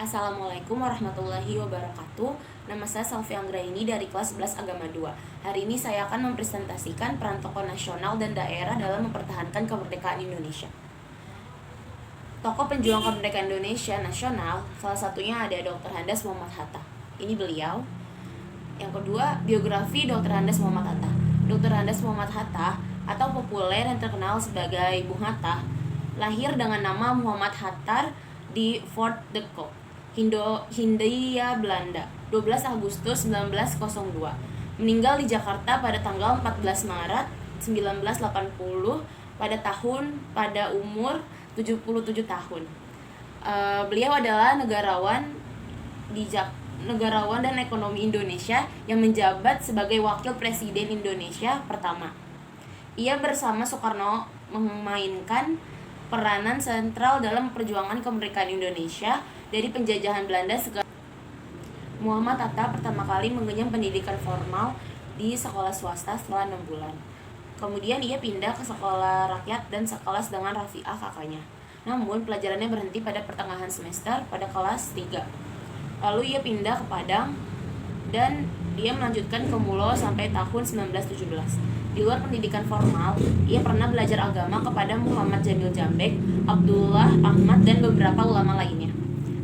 Assalamualaikum warahmatullahi wabarakatuh. Nama saya Salvi Anggraini dari kelas 11 Agama 2. Hari ini saya akan mempresentasikan peran tokoh nasional dan daerah dalam mempertahankan kemerdekaan Indonesia. Tokoh penjuang kemerdekaan Indonesia nasional, salah satunya ada Dr. Andes Muhammad Hatta. Ini beliau. Yang kedua, biografi Dr. Andes Muhammad Hatta. Dr. Andes Muhammad Hatta atau populer yang terkenal sebagai Bung Hatta, lahir dengan nama Muhammad Hattar di Fort de Kock, Hindia Belanda, 12 Agustus 1902. Meninggal di Jakarta pada tanggal 14 Maret 1980 pada umur 77 tahun. Beliau adalah negarawan dan ekonomi Indonesia yang menjabat sebagai wakil presiden Indonesia pertama. Ia bersama Soekarno memainkan peranan sentral dalam perjuangan kemerdekaan Indonesia dari penjajahan Belanda. Muhammad Hatta pertama kali mengenyam pendidikan formal di sekolah swasta setelah 6 bulan. Kemudian ia pindah ke sekolah rakyat dan sekelas dengan Rafi'ah kakaknya. Namun pelajarannya berhenti pada pertengahan semester pada kelas 3. Lalu ia pindah ke Padang dan dia melanjutkan ke Mulo sampai tahun 1917. Di luar pendidikan formal, ia pernah belajar agama kepada Muhammad Jamil Jambek, Abdullah Ahmad, dan beberapa ulama lainnya.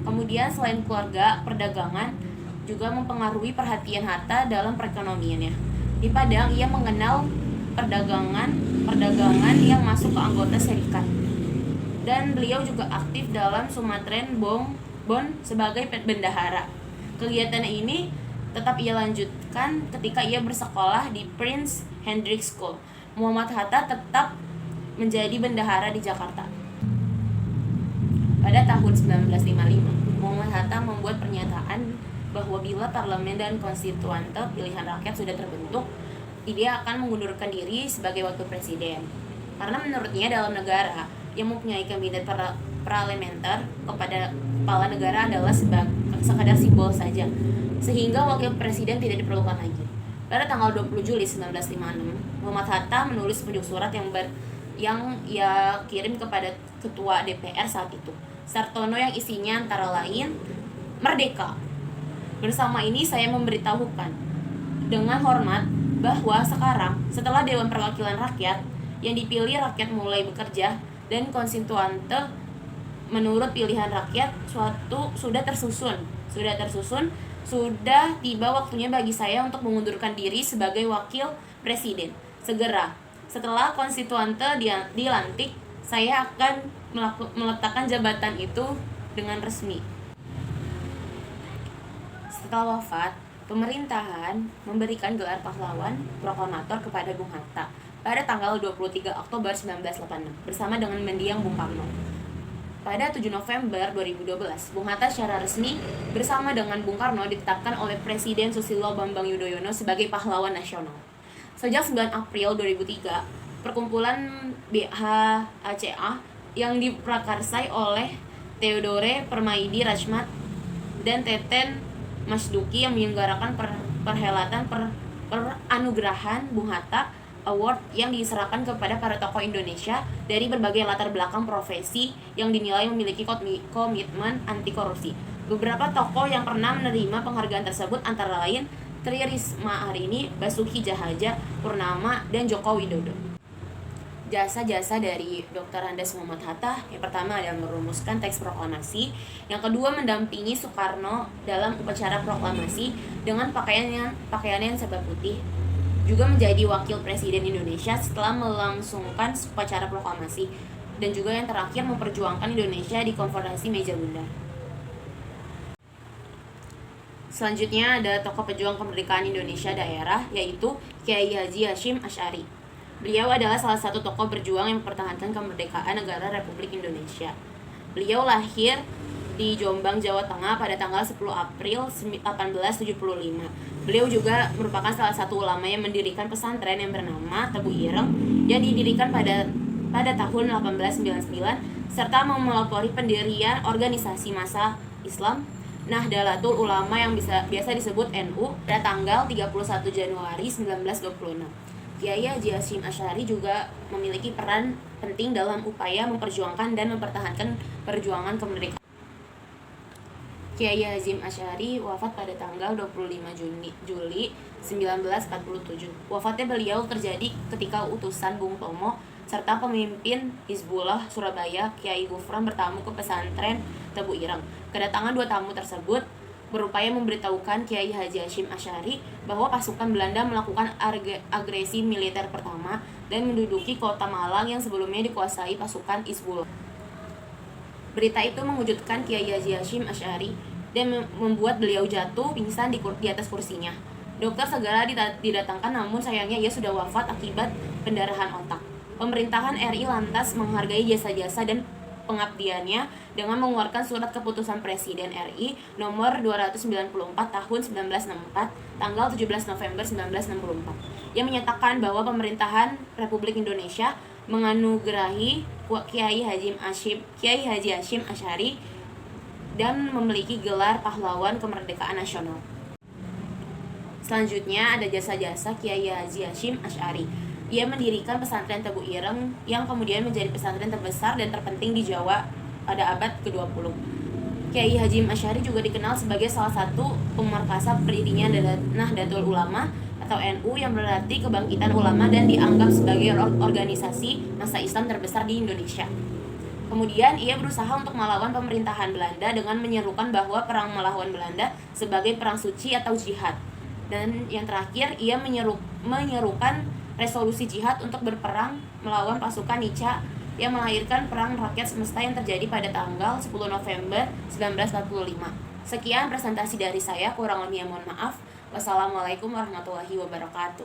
Kemudian selain keluarga, perdagangan juga mempengaruhi perhatian Hatta dalam perekonomiannya. Di Padang, ia mengenal perdagangan yang masuk ke anggota serikat. Dan beliau juga aktif dalam Sumatren Bon sebagai bendahara. Kegiatan ini tetap ia lanjutkan ketika ia bersekolah di Prince Hendrik School. Muhammad Hatta tetap menjadi bendahara di Jakarta. Pada tahun 1955, Muhammad Hatta membuat pernyataan bahwa bila parlemen dan konstituante pilihan rakyat sudah terbentuk, dia akan mengundurkan diri sebagai wakil presiden. Karena menurutnya dalam negara yang mempunyai kabinet parlementer, kepada kepala negara adalah sekadar simbol saja, sehingga wakil presiden tidak diperlukan lagi. Pada tanggal 20 Juli 1956, Muhammad Hatta menulis sebuah surat yang ia kirim kepada ketua DPR saat itu, Sartono, yang isinya antara lain, "Merdeka! Bersama ini saya memberitahukan dengan hormat bahwa sekarang setelah Dewan Perwakilan Rakyat yang dipilih rakyat mulai bekerja dan konstituante menurut pilihan rakyat sudah tiba waktunya bagi saya untuk mengundurkan diri sebagai wakil presiden. Segera setelah konstituante dilantik, saya akan meletakkan jabatan itu dengan resmi." Setelah wafat, pemerintahan memberikan gelar pahlawan proklamator kepada Bung Hatta pada tanggal 23 Oktober 1986 bersama dengan mendiang Bung Karno. Pada 7 November 2012, Bung Hatta secara resmi bersama dengan Bung Karno ditetapkan oleh Presiden Susilo Bambang Yudhoyono sebagai pahlawan nasional. Sejak 9 April 2003, perkumpulan BHACA yang diprakarsai oleh Theodore Permaidi Rachmat dan Teten Masduki yang menyelenggarakan perhelatan penganugerahan Bung Hatta Award yang diserahkan kepada para tokoh Indonesia dari berbagai latar belakang profesi yang dinilai memiliki komitmen anti korupsi. Beberapa tokoh yang pernah menerima penghargaan tersebut antara lain Tri Risma Harini, Basuki Cahayapurnama, dan Joko Widodo. Jasa-jasa dari Dr. Andes Muhammad Hatta, yang pertama adalah merumuskan teks proklamasi, yang kedua mendampingi Soekarno dalam upacara proklamasi dengan pakaiannya yang serba putih, juga menjadi wakil presiden Indonesia setelah melangsungkan upacara proklamasi, dan juga yang terakhir memperjuangkan Indonesia di konferensi meja bundar. Selanjutnya ada tokoh pejuang kemerdekaan Indonesia daerah, yaitu Kiai Haji Hashim Asy'ari. Beliau adalah salah satu tokoh berjuang yang mempertahankan kemerdekaan negara Republik Indonesia. Beliau lahir di Jombang, Jawa Tengah pada tanggal 10 April 1875. Beliau juga merupakan salah satu ulama yang mendirikan pesantren yang bernama Tebu Ireng yang didirikan pada tahun 1899, serta memelopori pendirian organisasi massa Islam Nahdlatul Ulama yang biasa disebut NU pada tanggal 31 Januari 1926. Kiai Haji Hashim Asy'ari juga memiliki peran penting dalam upaya memperjuangkan dan mempertahankan perjuangan kemerdekaan. Kiai Hasyim Asy'ari wafat pada tanggal 25 Juli 1947. Wafatnya beliau terjadi ketika utusan Bung Tomo serta pemimpin Hizbullah Surabaya Kiai Gufron bertamu ke pesantren Tebu Ireng. Kedatangan dua tamu tersebut berupaya memberitahukan Kiai Haji Hasyim Asy'ari bahwa pasukan Belanda melakukan agresi militer pertama dan menduduki kota Malang yang sebelumnya dikuasai pasukan Hizbullah. Berita itu mengejutkan Kiai Haji Hasyim Asy'ari dan membuat beliau jatuh pingsan di atas kursinya. Dokter segera didatangkan, namun sayangnya ia sudah wafat akibat pendarahan otak. Pemerintahan RI lantas menghargai jasa-jasa dan pengabdiannya dengan mengeluarkan surat keputusan Presiden RI nomor 294 tahun 1964 tanggal 17 November 1964 yang menyatakan bahwa pemerintahan Republik Indonesia menganugerahi Kiai Haji Hasyim Asy'ari dan memiliki gelar pahlawan kemerdekaan nasional. Selanjutnya ada jasa-jasa Kiai Haji Hasyim Asy'ari. Ia mendirikan pesantren Tebu Ireng yang kemudian menjadi pesantren terbesar dan terpenting di Jawa pada abad ke-20. Kiai Hasyim Asy'ari juga dikenal sebagai salah satu pemerkasa berdirinya Nahdlatul Ulama atau NU yang berarti kebangkitan ulama dan dianggap sebagai organisasi massa Islam terbesar di Indonesia. Kemudian ia berusaha untuk melawan pemerintahan Belanda dengan menyerukan bahwa perang melawan Belanda sebagai perang suci atau jihad. Dan yang terakhir ia menyerukan resolusi jihad untuk berperang melawan pasukan Nica yang melahirkan perang rakyat semesta yang terjadi pada tanggal 10 November 1945. Sekian presentasi dari saya, kurang lebihnya mohon maaf. Wassalamualaikum warahmatullahi wabarakatuh.